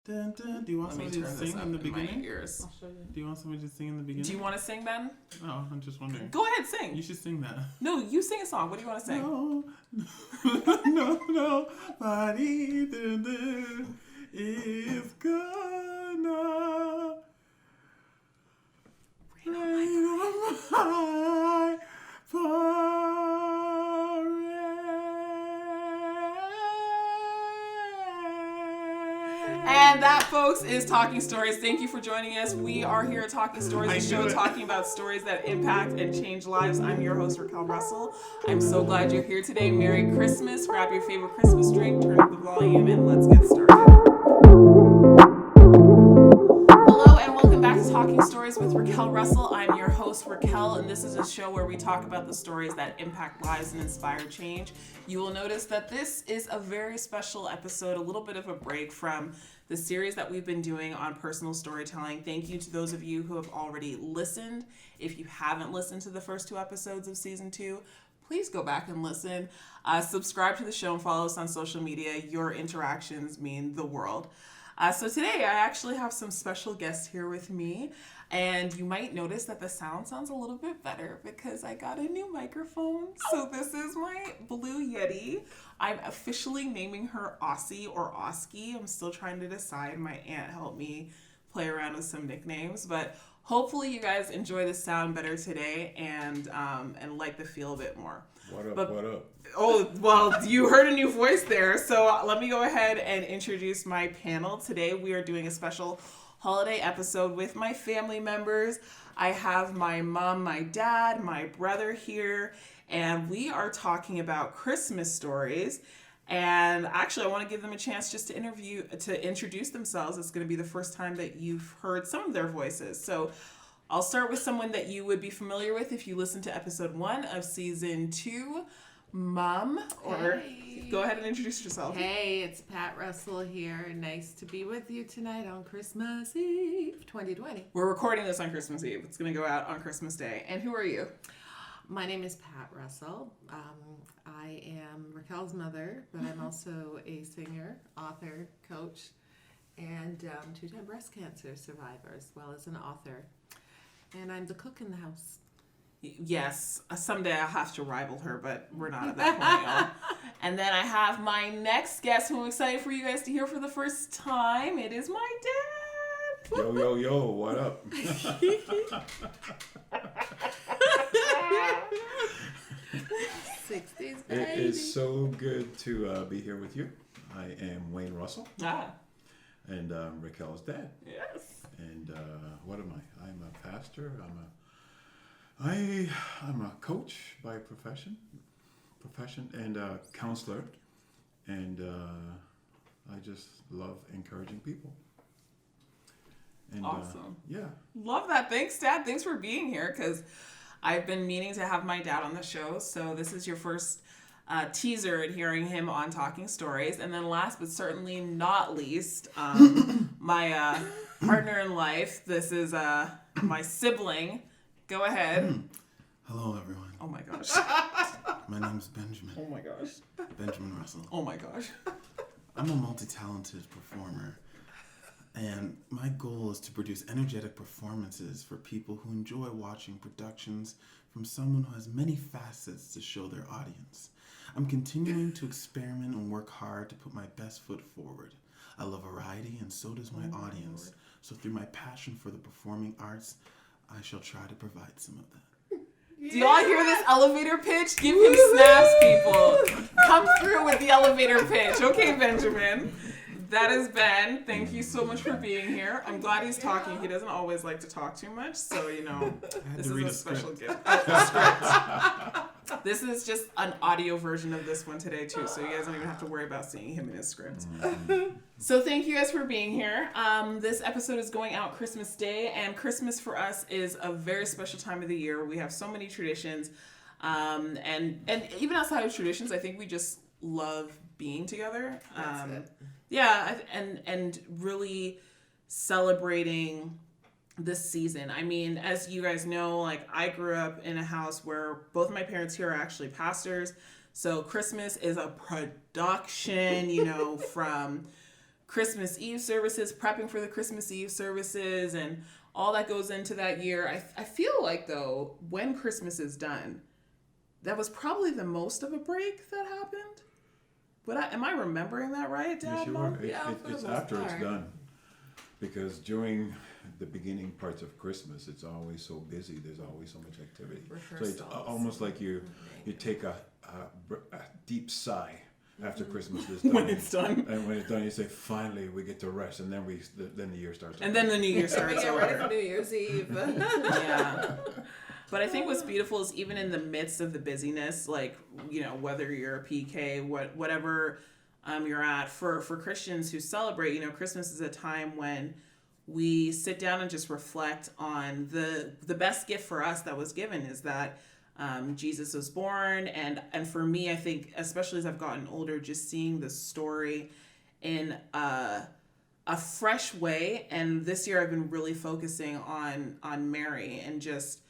Dun, dun. Do you want somebody to sing in the beginning? Ears. Do you want somebody to sing in the beginning? Do you want to sing, Ben? No, I'm just wondering. Go ahead, sing. You should sing that. No, you sing a song. What do you want to sing? Nobody is gonna rain on my And that, folks, is Talking Stories. Thank you for joining us. We are here at Talking Stories, the show talking about stories that impact and change lives. I'm your host, Raquel Russell. I'm so glad you're here today. Merry Christmas. Grab your favorite Christmas drink, turn up the volume, and let's get started. Hello, and welcome back to Talking Stories with Raquel Russell. I'm your host, Raquel, and this is a show where we talk about the stories that impact lives and inspire change. You will notice that this is a very special episode, a little bit of a break from the series that we've been doing on personal storytelling. Thank you to those of you who have already listened. If you haven't listened to the first 2 episodes of season 2, please go back and listen. Subscribe to the show and follow us on social media. Your interactions mean the world. So today I actually have some special guests here with me, and you might notice that the sound sounds a little bit better because I got a new microphone. So this is my Blue Yeti. I'm officially naming her Aussie or Oski. I'm still trying to decide. My aunt helped me play around with some nicknames, but hopefully you guys enjoy the sound better today and like the feel a bit more. What up, what up? Oh, well, you heard a new voice there. So let me go ahead and introduce my panel. Today we are doing a special holiday episode with my family members. I have my mom, my dad, my brother here, and we are talking about Christmas stories. And actually, I want to give them a chance just to introduce themselves. It's going to be the first time that you've heard some of their voices. So I'll start with someone that you would be familiar with if you listened to episode 1 of season 2. Mom, or hey. Go ahead and introduce yourself. Hey, it's Pat Russell here. Nice to be with you tonight on Christmas Eve 2020. We're recording this on Christmas Eve. It's going to go out on Christmas Day. And who are you? My name is Pat Russell. I am Raquel's mother, but I'm also a singer, author, coach, and 2-time breast cancer survivor, as well as an author. And I'm the cook in the house. Yes, someday I'll have to rival her, but we're not at that point, y'all. And then I have my next guest who I'm excited for you guys to hear for the first time. It is my dad. Yo, what up? 60s, baby. It is so good to be here with you. I am Wayne Russell. And Raquel's dad. Yes. And what am I? I'm a pastor. I'm a coach by profession and a counselor, and I just love encouraging people. And, awesome. Yeah. Love that. Thanks, Dad. Thanks for being here, because I've been meaning to have my dad on the show, so this is your first teaser at hearing him on Talking Stories. And then last but certainly not least, my partner in life. This is my sibling. Go ahead. Hello, everyone. Oh my gosh. My name's Benjamin. Oh my gosh. Benjamin Russell. Oh my gosh. I'm a multi-talented performer, and my goal is to produce energetic performances for people who enjoy watching productions from someone who has many facets to show their audience. I'm continuing to experiment and work hard to put my best foot forward. I love variety, and so does my audience. Lord. So through my passion for the performing arts, I shall try to provide some of that. Do y'all hear this elevator pitch? Give him snaps, people. Come through with the elevator pitch. Okay, Benjamin. That is Ben. Thank you so much for being here. I'm glad he's talking. He doesn't always like to talk too much, so, this is a special gift. Script. This is just an audio version of this one today, too, so you guys don't even have to worry about seeing him in his script. So thank you guys for being here. This episode is going out Christmas Day, and Christmas for us is a very special time of the year. We have so many traditions, and even outside of traditions, I think we just love being together. That's it. Yeah, and really celebrating this season. I mean, as you guys know, like, I grew up in a house where both my parents here are actually pastors. So Christmas is a production, from Christmas Eve services, prepping for the Christmas Eve services, and all that goes into that year. I feel like, though, when Christmas is done, that was probably the most of a break that happened. Am I remembering that right, Dad? Yes, you Mom? are. It's after it's done. Because during the beginning parts of Christmas, it's always so busy. There's always so much activity. So it's almost like you take a deep sigh after Christmas is done. When it's done. And when it's done, you say, finally, we get to rest. And then the year starts. And then the new year starts. We get ready for New Year's Eve. Yeah. But I think what's beautiful is even in the midst of the busyness, like, you know, whether you're a PK, whatever you're at, for Christians who celebrate, you know, Christmas is a time when we sit down and just reflect on the best gift for us that was given is that Jesus was born. And for me, I think, especially as I've gotten older, just seeing the story in a fresh way. And this year I've been really focusing on Mary and just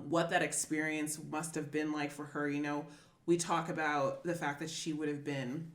what that experience must have been like for her. You know, we talk about the fact that she would have been,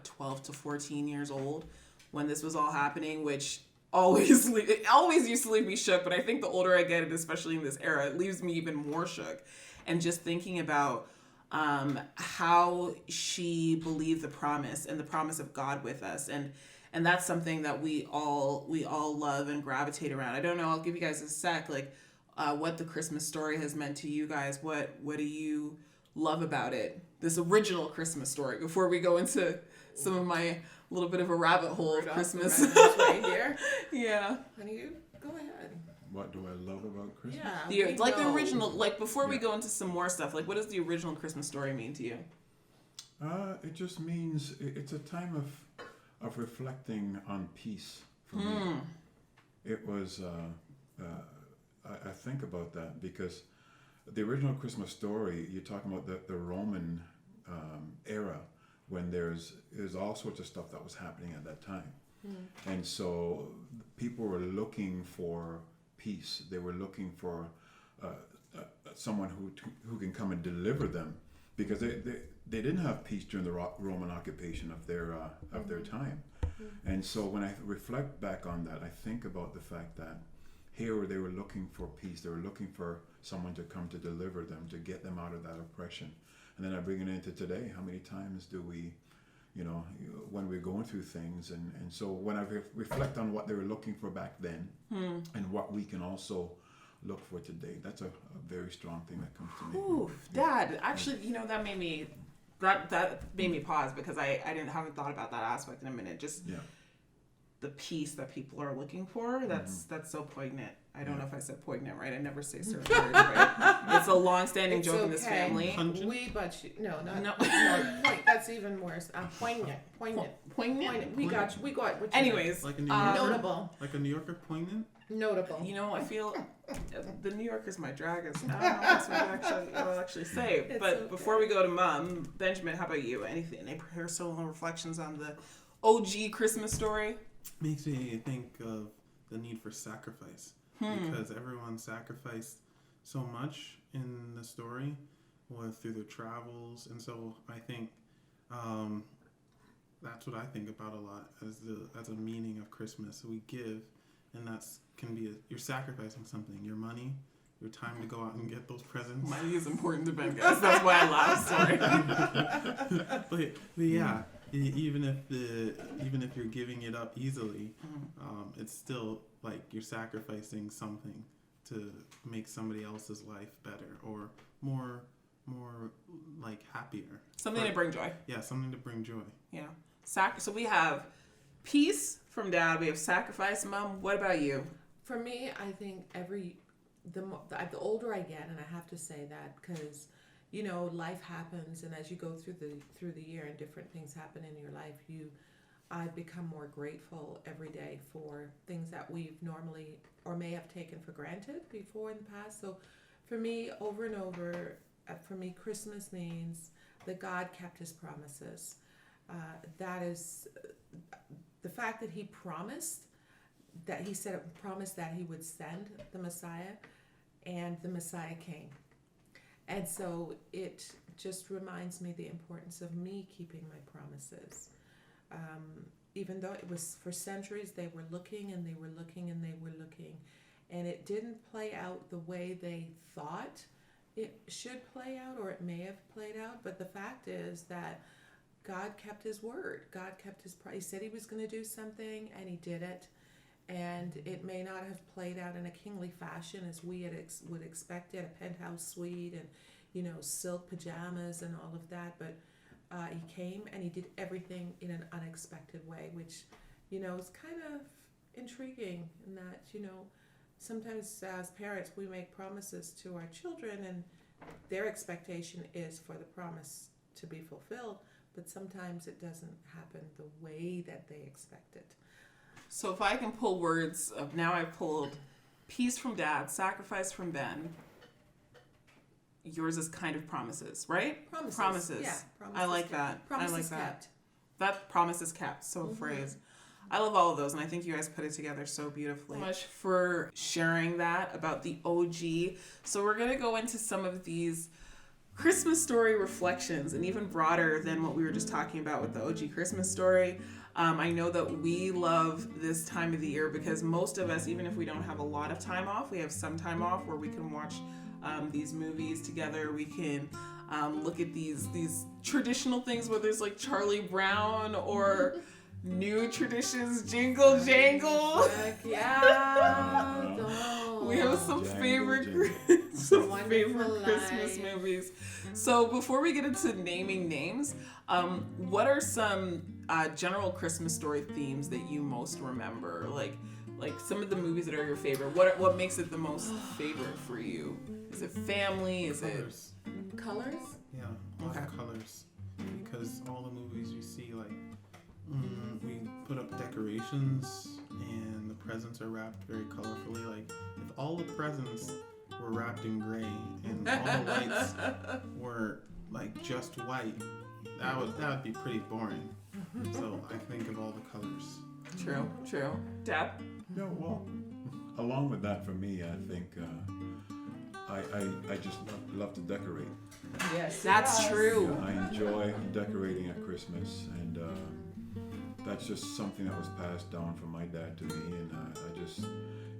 12 to 14 years old when this was all happening, which it always used to leave me shook. But I think the older I get, and especially in this era, it leaves me even more shook. And just thinking about how she believed the promise and the promise of God with us. And that's something that we all love and gravitate around. I don't know, I'll give you guys a sec, like, what the Christmas story has meant to you guys. What do you love about it? This original Christmas story, before we go into some of my little bit of a rabbit hole of Christmas. Yeah. Honey, you go ahead. What do I love about Christmas? Yeah. The original, like, before we go into some more stuff, like, what does the original Christmas story mean to you? It just means it's a time of reflecting on peace for me. It was, I think about that because the original Christmas story, you're talking about the Roman era when there's all sorts of stuff that was happening at that time. And so people were looking for peace. They were looking for someone who can come and deliver them, because they didn't have peace during the Roman occupation of their time. And so when I reflect back on that, I think about the fact that here they were looking for peace. They were looking for someone to come to deliver them, to get them out of that oppression. And then I bring it into today. How many times do we, when we're going through things, and so when I reflect on what they were looking for back then and what we can also look for today, that's a very strong thing that comes to me. Ooh, Dad, actually, that made me pause, because I haven't thought about that aspect in a minute. Just the peace that people are looking for. That's so poignant. I don't know if I said poignant right. I never say certain words right. It's a long-standing joke in this family. That's even worse. Poignant. We got what. Anyways, like a New Yorker, notable. Like a New Yorker, poignant. Notable. I feel the New Yorkers might drag us. I don't know what I'll actually say. It's but okay. before we go to Mom, Benjamin, how about you? Any personal reflections on the OG Christmas story? Makes me think of the need for sacrifice, because everyone sacrificed so much in the story through their travels, and so I think that's what I think about a lot as a meaning of Christmas. We give, and you're sacrificing something, your money, your time to go out and get those presents. Money is important to Ben, guys. That's why I laugh. Sorry. but yeah. Even if you're giving it up easily, it's still like you're sacrificing something to make somebody else's life better or more like happier. Something to bring joy. Yeah, something to bring joy. Yeah. So we have peace from Dad. We have sacrifice. Mom, what about you? For me, I think the older I get, and I have to say that because life happens, and as you go through the year and different things happen in your life, I become more grateful every day for things that we've normally or may have taken for granted before in the past. So for me, over and over, Christmas means that God kept his promises. That is the fact that he promised that he would send the Messiah, and the Messiah came. And so it just reminds me the importance of me keeping my promises. even though it was for centuries, they were looking and they were looking and they were looking, and it didn't play out the way they thought it should play out, or it may have played out. But the fact is that God kept his word. God kept his he said he was going to do something, and he did it. And it may not have played out in a kingly fashion as we would expect it, a penthouse suite and, silk pajamas and all of that. But he came and he did everything in an unexpected way, which, is kind of intriguing in that, sometimes as parents we make promises to our children and their expectation is for the promise to be fulfilled, but sometimes it doesn't happen the way that they expect it. So if I can pull words of, now I've pulled peace from Dad, sacrifice from Ben. Yours is kind of promises, right? Promises. Yeah, promises. I like that. Promises I like that. kept. That promise is kept. So phrase. I love all of those, and I think you guys put it together so beautifully. So much for sharing that about the OG. So we're going to go into some of these Christmas story reflections, and even broader than what we were just talking about with the OG Christmas story. I know that we love this time of the year because most of us, even if we don't have a lot of time off, we have some time off where we can watch these movies together. We can look at these traditional things, whether it's like Charlie Brown or new traditions, Jingle Jangle. Heck yeah. We have some favorite Christmas movies. So before we get into naming names, what are some general Christmas story themes that you most remember? Like some of the movies that are your favorite. What makes it the most favorite for you? Is it family? Is Colors. it colors? Yeah, a lot of colors. Because all the movies you see, like, we put up decorations and the presents are wrapped very colorfully. Like, if all the presents were wrapped in gray and all the lights were like just white, that would be pretty boring. So I think of all the colors. True. Dad? No, well, along with that, for me, I think I just love to decorate. Yes, That's true. I enjoy decorating at Christmas, and that's just something that was passed down from my dad to me. And I just,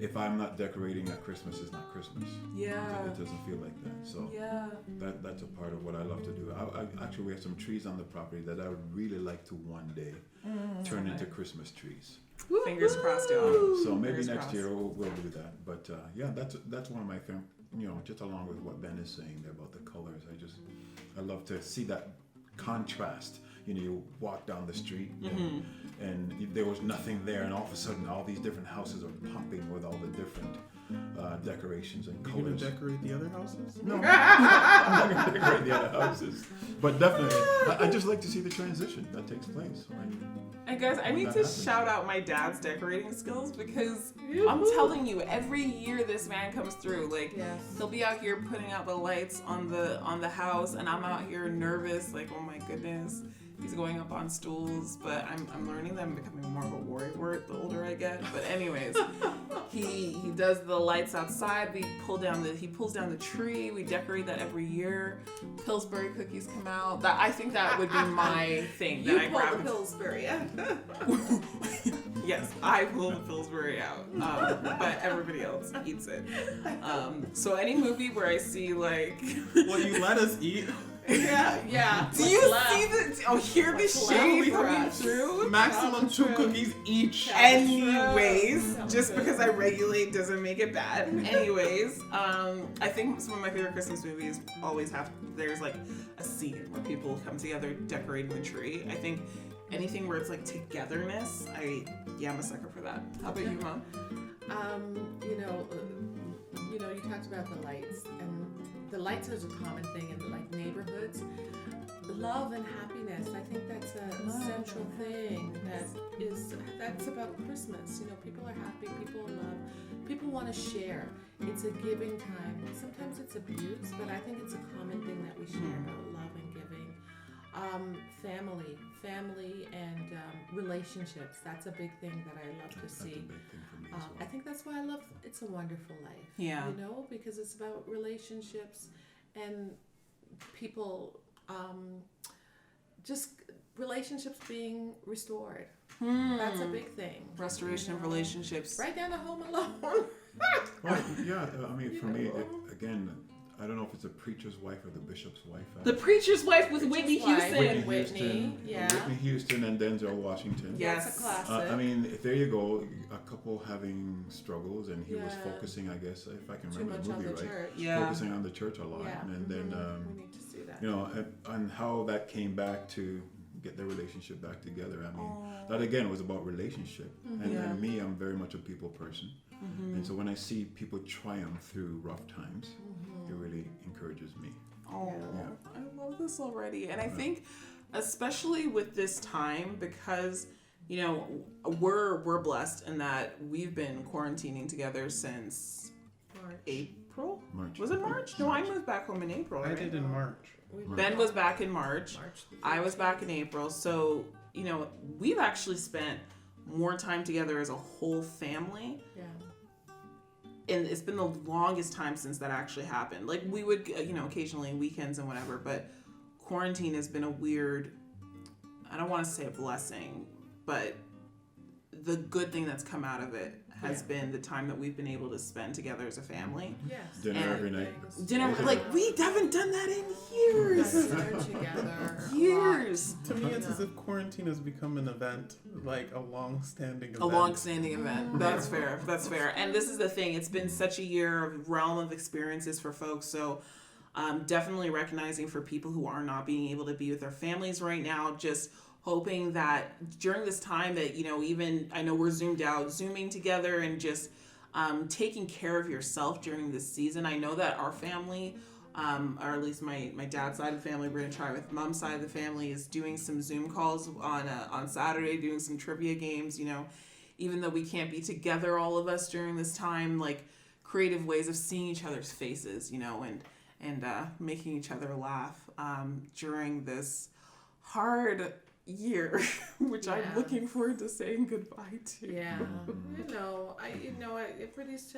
if I'm not decorating at Christmas, it's not Christmas. Yeah. It doesn't feel like that. So Yeah. that's a part of what I love to do. Actually, we have some trees on the property that I would really like to one day turn into Christmas trees. Fingers crossed, y'all. So maybe Fingers next crossed. year we'll do that. But yeah, that's one of my just along with what Ben is saying there about the colors. I love to see that contrast. You walk down the street and there was nothing there, and all of a sudden all these different houses are popping with all the different decorations and Are you colors. gonna decorate the other houses? No, I'm not going to decorate the other houses. But definitely, I just like to see the transition that takes place. And guys, I need to shout out my dad's decorating skills because I'm telling you, every year this man comes through. Like, Yes. he'll be out here putting out the lights on the house, and I'm out here nervous, like, oh my goodness. He's going up on stools, but I'm learning that I'm becoming more of a worrywart the older I get. But anyways, he does the lights outside. He pulls down the tree. We decorate that every year. Pillsbury cookies come out. I think that would be my thing. You that I pull grab. the Pillsbury, yeah. Yes, I pull the Pillsbury out, but everybody else eats it. So any movie where I see like, Well, you let us eat. Yeah. do you see the? Oh, hear the What's shade left? coming through. Maximum That's 2 true. cookies each. Anyways, Sounds just good. because I regulate doesn't make it bad. Anyways, I think some of my favorite Christmas movies always have, there's like a scene where people come together decorating the tree. I think anything where it's like togetherness, I'm a sucker for that. How about you, Mom? You talked about the lights, and the lights is a common thing in like neighborhoods. Love and happiness, I think that's a central thing that's about Christmas. People are happy, people love, people want to share. It's a giving time. Sometimes it's abused, but I think it's a common thing that we share about love and giving. Family and relationships. That's a big thing that I love to That's a see. big thing for me as well. I think that's why I love It's a Wonderful Life. Yeah. Because it's about relationships and people just relationships being restored. That's a big thing. Restoration of relationships. Right down to Home Alone. Well, yeah, I mean, for me, know. again, I don't know if it's a preacher's wife or the bishop's wife. The Preacher's Wife with Whitney Wife. Houston. Whitney, yeah. Whitney Houston and Denzel Washington. Yes. That's a classic. I mean, there you go, a couple having struggles, and he was Yeah. focusing, I guess, if I can Too remember much the on movie the right, church. Yeah. focusing on the church a lot, Yeah. and then We need to see that. you know, and how that came back to get their relationship back together. I mean, that again was about relationship, and me, I'm very much a people person, and so when I see people triumph through rough times, it really encourages me. Oh, Yeah. I love this already. And I think, especially with this time, because, you know, we're blessed in that we've been quarantining together since March. April? March. Was it March? No, I moved back home in April, I right? did in March. Ben was back in March. March the I was back in April. So, you know, we've actually spent more time together as a whole family. Yeah. And it's been the longest time since that actually happened. Like, we would, you know, occasionally weekends and whatever, but quarantine has been a weird, I don't want to say a blessing, but the good thing that's come out of it has been the time that we've been able to spend together as a family. Yes. Dinner And every night. Dinner, like, we haven't done that in years. Dinner together. Years. To me, it's as if quarantine has become an event, like a long-standing event. A long-standing event. That's fair. That's fair. And this is the thing. It's been such a year of realm of experiences for folks. So definitely recognizing for people who are not being able to be with their families right now, just hoping that during this time that, you know, even I know we're zooming together and just taking care of yourself during this season. I know that our family, or at least my dad's side of the family, we're going to try with mom's side of the family, is doing some Zoom calls on Saturday, doing some trivia games, you know, even though we can't be together, all of us during this time, like creative ways of seeing each other's faces, you know, and making each other laugh during this hard year, which I'm Yeah. looking forward to saying goodbye to. Yeah, if it is,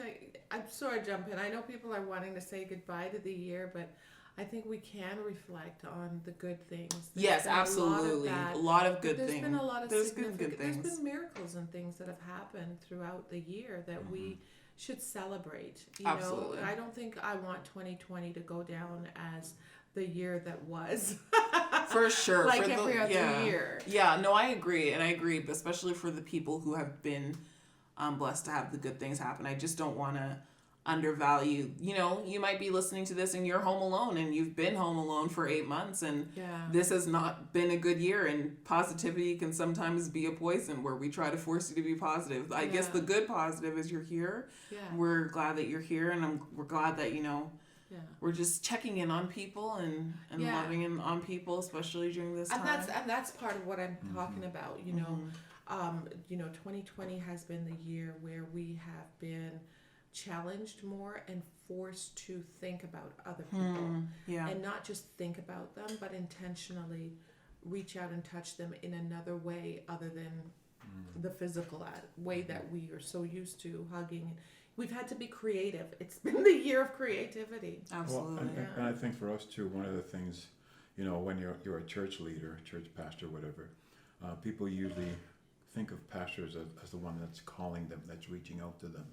I'm sorry, jump in. I know people are wanting to say goodbye to the year, but I think we can reflect on the good things. There's Yes, been a lot of absolutely. that. A lot of good There's things. been a lot of There's good significant. things. There's been miracles and things that have happened throughout the year that we should celebrate. You Absolutely. know, I don't think I want 2020 to go down as the year that was. For sure. Like for every other yeah. year. Yeah, no, I agree. And I agree, especially for the people who have been blessed to have the good things happen. I just don't want to undervalue, you know, you might be listening to this and you're home alone and you've been home alone for 8 months and Yeah. this has not been a good year, and positivity can sometimes be a poison where we try to force you to be positive. I guess Yeah. the good positive is you're here. Yeah. We're glad that you're here, and we're glad that, you know, Yeah. we're just checking in on people and Yeah. loving in on people, especially during this time. And that's part of what I'm talking about. You know, 2020 has been the year where we have been challenged more and forced to think about other people, Yeah. and not just think about them, but intentionally reach out and touch them in another way other than the physical way that we are so used to hugging. We've had to be creative. It's been the year of creativity. Absolutely. Well, and I think for us too, one of the things, you know, when you're a church leader, church pastor, whatever, people usually think of pastors as the one that's calling them, that's reaching out to them,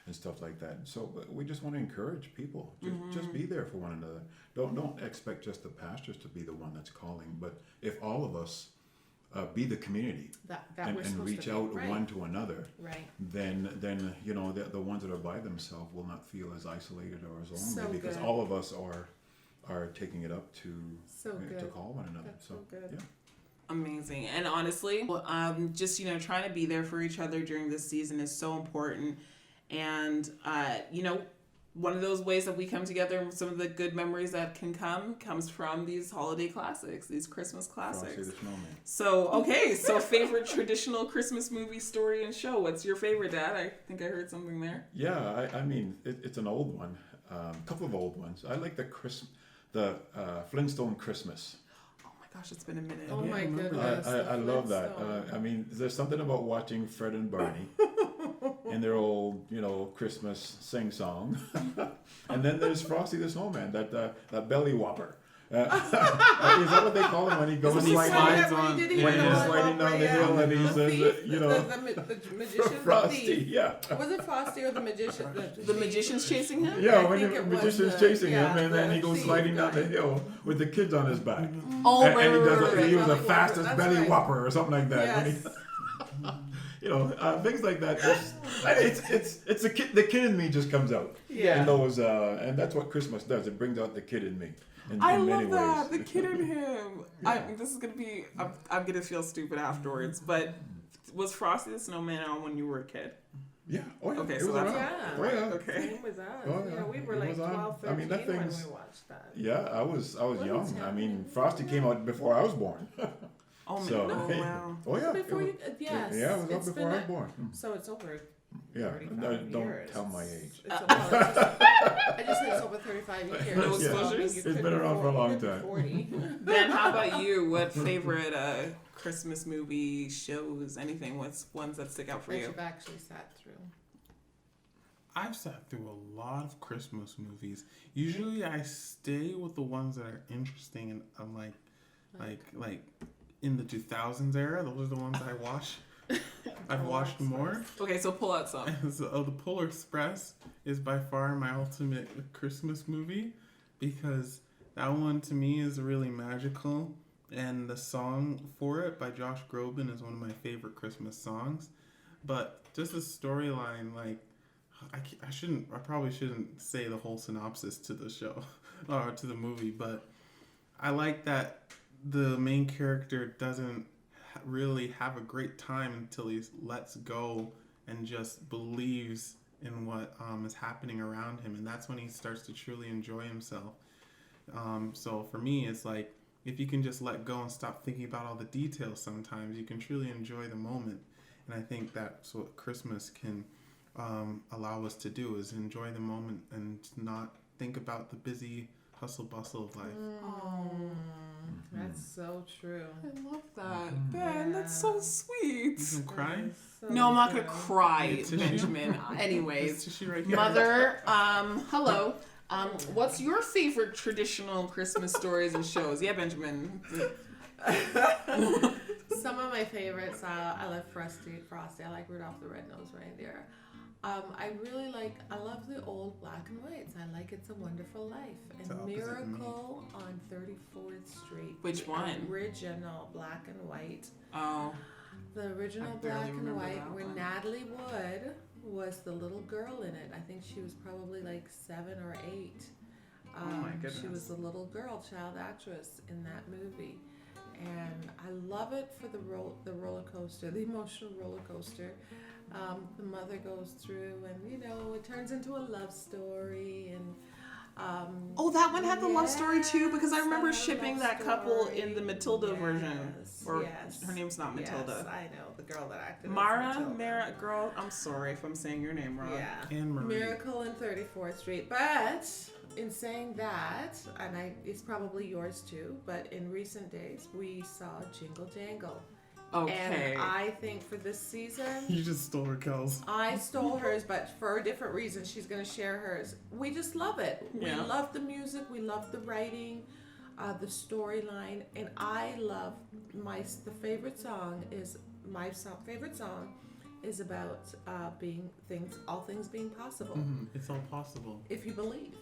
and stuff like that. So we just want to encourage people. Just be there for one another. Don't expect just the pastors to be the one that's calling, but if all of us be the community That and we're supposed reach to be. out Right. one to another, Right. then you know the ones that are by themselves will not feel as isolated or as lonely, So because good. all of us are taking it up to So to good. call one another. That's so good. Yeah. Amazing. And honestly, just, you know, trying to be there for each other during this season is so important. And, you know, one of those ways that we come together, some of the good memories that comes from these holiday classics, these Christmas Frosty classics. the Snowman. So favorite traditional Christmas movie, story, and show. What's your favorite, Dad? I think I heard something there. Yeah, I mean it's an old one, a couple of old ones. I like the Flintstone Christmas. Oh my gosh, it's been a minute. Oh Yeah, my I remember goodness. I the love that. Flintstones. I mean, there's something about watching Fred and Barney in their old, you know, Christmas sing song, and then there's Frosty the Snowman, that belly whopper. that what they call him when he goes slides on- when he's sliding down the hill and he says, the magician, Frosty, yeah. Was it Frosty or the magician? The magician's chasing him? Yeah, I when think the it was magician's the- chasing him, yeah, and then the he goes thief sliding down the guy. hill with the kids on his back. Oh, And right, he does right, he was the Belly fastest Whopper, belly that's right. whopper or something like that. When he, things like that. It's the kid in me just comes out. Yeah. In those, and that's what Christmas does. It brings out the kid in me. In I many love that. ways. The kid in him. This is going to be, I'm going to feel stupid afterwards, but was Frosty the Snowman on when you were a kid? Yeah. Oh yeah. Okay, It so was that's- around. Yeah. Oh yeah. Okay. Same with us. Oh, yeah. We were It like was on. 12, 13 I mean, that when thing's- we watched that. Yeah, I was What young. is I mean, happening? Frosty came out before I was born. Oh, man. So, Oh, wow. oh yeah. Before it you, was, yes. Yeah, it was up it's before been I was born. So it's over Yeah. 35 Don't years. tell my age. I just said it's over 35 years. No Yeah. exposures? You It's could been be around for a 40, long you could be time. 40. Ben, how about you? What favorite Christmas movie, shows, anything? What's ones that stick out for that you? you've actually sat through. I've sat through a lot of Christmas movies. Usually, I stay with the ones that are interesting, and I'm like in the 2000s era. Those are the ones I watch. I've watched more. Okay, so pull out some. So, The Polar Express is by far my ultimate Christmas movie because that one to me is really magical, and the song for it by Josh Groban is one of my favorite Christmas songs. But just the storyline, like I probably shouldn't say the whole synopsis to the show or to the movie, but I like that the main character doesn't really have a great time until he lets go and just believes in what is happening around him, and that's when he starts to truly enjoy himself. So for me, it's like if you can just let go and stop thinking about all the details, sometimes you can truly enjoy the moment. And I think that's what Christmas can allow us to do, is enjoy the moment and not think about the busy hustle bustle of life. Oh, that's so true. I love that. Ben, that's so sweet. You can cry? That is so No, I'm not going to true. cry, Need tissue? Benjamin. There's Anyways, tissue right here. Mother, hello. What's your favorite traditional Christmas stories and shows? Yeah, Benjamin. Some of my favorites, I love Frosty. I like Rudolph the Red-Nosed Reindeer. I love the old black and whites. I like It's a Wonderful Life It's and the opposite of me. Miracle on 34th Street. Which the one? Original black and white. Oh, The original I black barely and remember white that where one. Natalie Wood was the little girl in it. I think she was probably like 7 or 8. Oh my She goodness. was the little girl, child actress in that movie. And I love it for the roller coaster, the emotional roller coaster. The mother goes through, and it turns into a love story. And oh, that one had the love story too, because I yes, remember that had a shipping love that couple story. in the Matilda version. Yes, Or yes, her name's not Matilda. Yes, I know the girl that acted. as Mara, Matilda. Mara, girl, I'm sorry if I'm saying your name wrong. Yeah. Anne Marie. Miracle on 34th Street. But in saying that, and it's probably yours too, but in recent days we saw Jingle Jangle. Okay. And I think for this season, You just stole Raquel's. I stole hers, but for a different reason. She's going to share hers. We just love it. Yeah. We love the music. We love the writing, the storyline, and I love favorite song is about all things being possible. It's all possible. If you believe.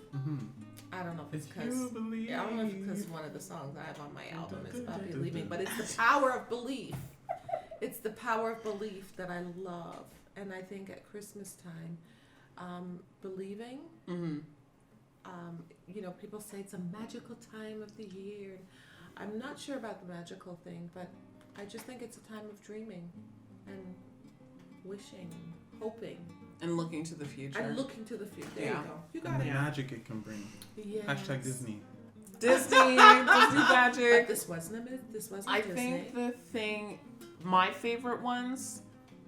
I don't know if it's If because you believe. I don't know if it's because one of the songs I have on my album is about believing, but it's the power of belief. It's the power of belief that I love, and I think at Christmas time, believing. People say it's a magical time of the year. I'm not sure about the magical thing, but I just think it's a time of dreaming and wishing, hoping, And looking to the future. and looking to the future. There Yeah. you go. You And got the it. magic it can bring. Yes. Hashtag Disney. Disney But magic. this wasn't I Disney. think the thing, my favorite ones,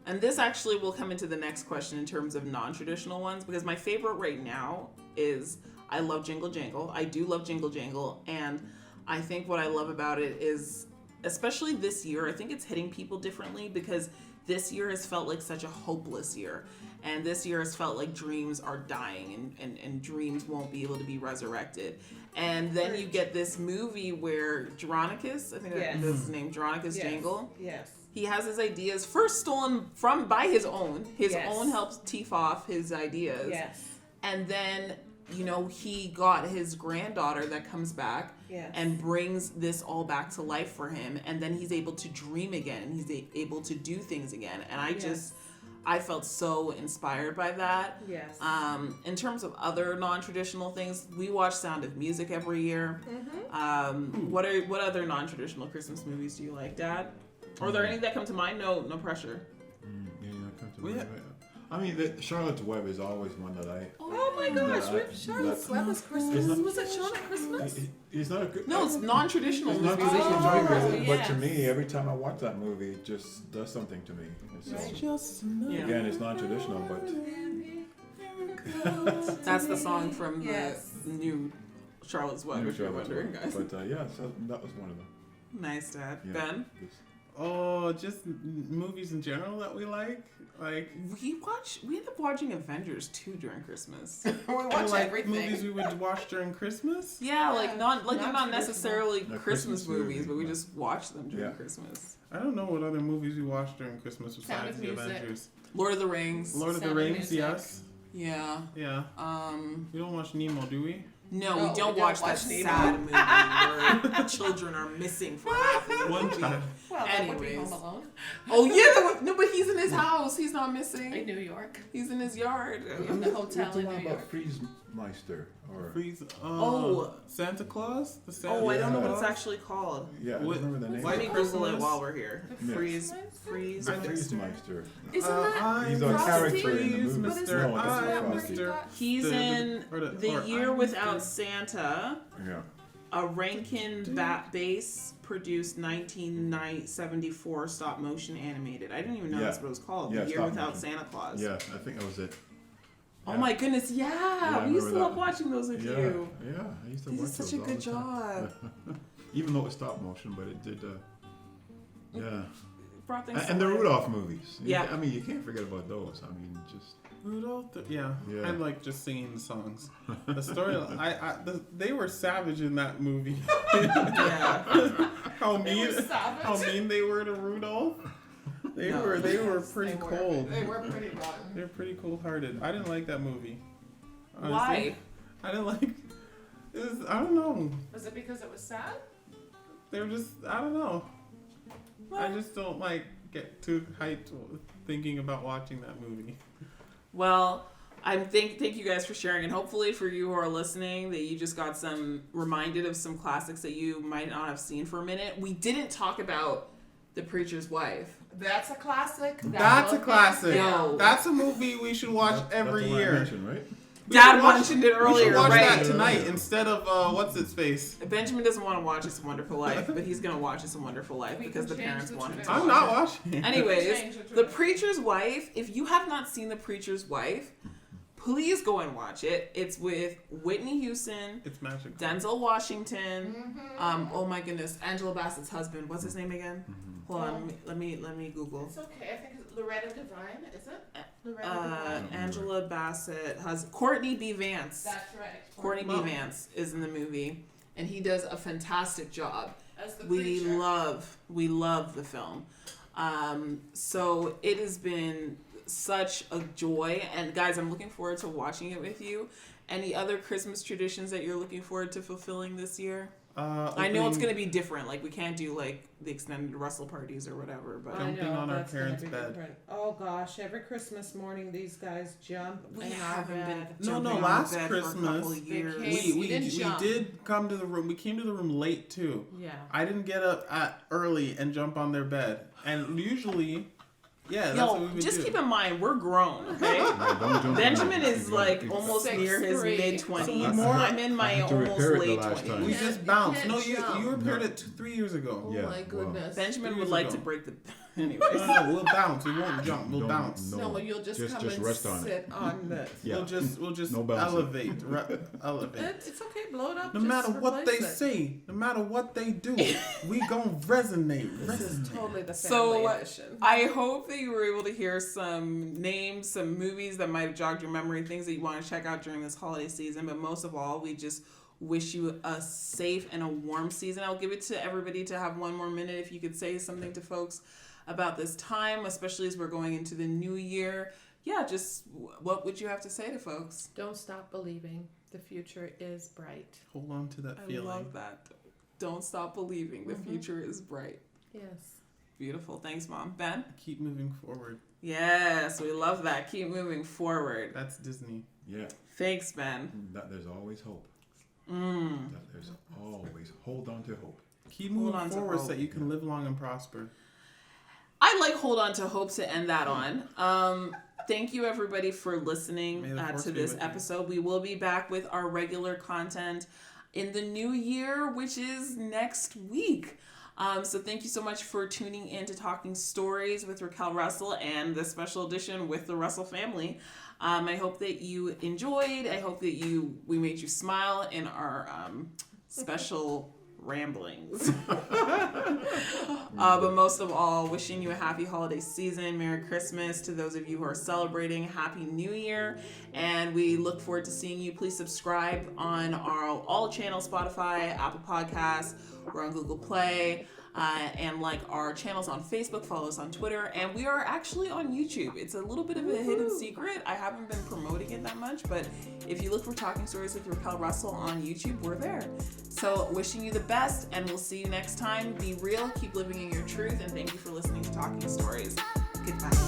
and this actually will come into the next question in terms of non-traditional ones, because my favorite right now is I love Jingle Jangle. I do love Jingle Jangle, and I think what I love about it is, especially this year, I think it's hitting people differently because this year has felt like such a hopeless year. And this year has felt like dreams are dying and dreams won't be able to be resurrected. And then you get this movie where Geronicus, I think that's his name, Geronicus Jangle. Yes. He has his ideas first stolen by his own. His own helps teeth off his ideas. Yes. And then, he got his granddaughter that comes back and brings this all back to life for him. And then he's able to dream again. He's able to do things again. And I felt so inspired by that. Yes. In terms of other non-traditional things, we watch Sound of Music every year. Mm-hmm. What other non-traditional Christmas movies do you like, Dad? Are there any that come to mind? No pressure. Come to mind. I mean, Charlotte's Web is always one that I. Oh my gosh, we have Charlotte's Web is Christmas. Was it shown at Christmas? It's not a good. No, it's non-traditional. It's not movies. traditional genre, but yes. to me, every time I watch that movie, it just does something to me. It's Just Again, it's non-traditional, but That's the song from Yes. the new Charlotte's Web, if you're Charlotte's wondering, Web. guys. But so that was one of them. Nice, Dad. Yeah. Ben? Oh, just movies in general that we like. Like, We ended up watching Avengers 2 during Christmas. We watch like everything. movies we would watch during Christmas. Yeah, like they're not non-traditional. necessarily They're Christmas Christmas movies, movies, but we but- just watch them during Yeah. Christmas. I don't know what other movies we watched during Christmas Sound besides of the Music. Avengers. Lord of the Rings. Lord of the Sound of Rings, Music. yes. Yeah. Yeah. We don't watch Nemo, do we? No, No, we don't watch that Nemo. sad movie where children are missing for half of the One movie. time. Well, that would be Anyways. Home Alone. Oh yeah, no, but he's in his house. He's not In missing. New York. He's in his yard. In the hotel We're in talking New about York. Freeze-Meister, or Freeze. Oh. Santa Claus. The Santa Oh, I don't know what Claus? it's actually called. yeah, I What- don't remember the name. Let me White Google it Christmas? while we're here. Yeah. Freeze. The Freeze-Meister. Isn't that I'm He's a Frosty? character in the Freeze, movie. But isn't Mr. No, that that's I not am where he Frosty. got- He's in the or Year I'm Without Mr. Santa. Yeah. A Rankin Bass produced 1974 stop motion animated. I didn't even know Yeah. that's what it was called. Yeah, The Year stop Without motion. Santa Claus. Yeah, I think that was it. Oh Yeah. my goodness, I we used to remember love that. watching those with Yeah, you. yeah, I used to You watch did such those a all good the time. job. Even though it was stop motion, but it did. Yeah. Brought things to And the life. Rudolph movies. Yeah. I mean, you can't forget about those. I mean, just. Rudolph. Yeah. Yeah. I like just singing the songs. The story. They were savage in that movie. Yeah. how They mean. were savage. How mean they were to Rudolph. They No. were Yes, pretty they were. cold. They were pretty rotten. They're pretty cold-hearted. I didn't like that movie. Honestly. Why? I didn't like. I don't know. Was it because it was sad? They're just. I don't know. I just don't get too hyped thinking about watching that movie. Well, thank you guys for sharing, and hopefully for you who are listening, that you just got reminded of some classics that you might not have seen for a minute. We didn't talk about The Preacher's Wife. That's a classic. That's a classic. Yo. That's a movie we should watch every That's the one I year. mentioned, right? We Dad should watch- mentioned it We earlier, should watch right? that tonight instead of what's its face. Benjamin doesn't want to watch It's a Wonderful Life, but he's going to watch It's a Wonderful Life We because the can change parents the want him to tradition. I'm watch not it. watching. Change Anyways, the The tradition. Preacher's Wife, if you have not seen The Preacher's Wife, please go and watch it. It's with Whitney Houston, It's magical. Denzel Washington, oh my goodness, Angela Bassett's husband. What's his name again? Hold on, let me Google. It's okay. I think it's Loretta Devine, is it? Loretta Devine. Angela Bassett has Courtney B. Vance. That's right. Courtney B. Wow. Vance is in the movie, and he does a fantastic job. As the We preacher. love the film. So it has been such a joy, and guys, I'm looking forward to watching it with you. Any other Christmas traditions that you're looking forward to fulfilling this year? I know it's gonna be different. Like we can't do like the extended Russell parties or whatever, but Jumping on our that's gonna parents' be bed. different. Oh gosh, every Christmas morning these guys jump we in our haven't been bed. No, jumping on last bed for a couple Christmas, of years. They came- We You didn't jump. did come to the room. We came to the room late too. Yeah. I didn't get up early and jump on their bed. And usually, yeah, that's what we Yo, would just do. keep in mind we're grown, okay? Yeah, don't jump Benjamin on it. is like You- almost 6'3". near his mid-20s. So I'm in my I had to almost repair it the late last time. 20s. We You just can't bounced. No, jump. you repaired it 3 years ago. Oh Yeah, my wow. goodness. Benjamin 3 would years like ago. to break the Anyways. No, we'll bounce. We won't jump. We'll Don't- bounce. no. No, you'll just come just and rest on it. sit on the. Yeah. We'll just No bouncing. elevate. It's okay, blow it up. No just matter what they replace it. say, no matter what they do, we gonna resonate. This is Resonate. totally the So, family edition. I hope that you were able to hear some names, some movies that might have jogged your memory, things that you want to check out during this holiday season. But most of all, we just wish you a safe and a warm season. I'll give it to everybody to have one more minute if you could say something to folks about this time, especially as we're going into the new year. Yeah, just what would you have to say to folks? Don't stop believing. The future is bright. Hold on to that I feeling. love that. Don't stop believing. The future is bright. Yes. Beautiful. Thanks, Mom. Ben? Keep moving forward. Yes, we love that. Keep moving forward. That's Disney. Yeah, Thanks, Ben. there's always hope. Mm. That there's always hold on to hope. Keep Hold moving on to forward so hope. that you can live long and prosper. I like hold on to hope to end that on. Thank you everybody for listening May the force to be this with you. episode. We will be back with our regular content in the new year, which is next week. So thank you so much for tuning in to Talking Stories with Raquel Russell and the special edition with the Russell family. I hope that you enjoyed. I hope that we made you smile in our special ramblings. But most of all, wishing you a happy holiday season, Merry Christmas to those of you who are celebrating, Happy New Year, and we look forward to seeing you. Please subscribe on our all channels, Spotify, Apple Podcasts, we're on Google Play, and like our channels on Facebook, follow us on Twitter, and we are actually on YouTube. It's a little bit of a hidden secret. I haven't been promoting it that much, but if you look for Talking Stories with Raquel Russell on YouTube, we're there. So wishing you the best, and we'll see you next time. Be real, keep living in your truth, and thank you for listening to Talking Stories. Goodbye.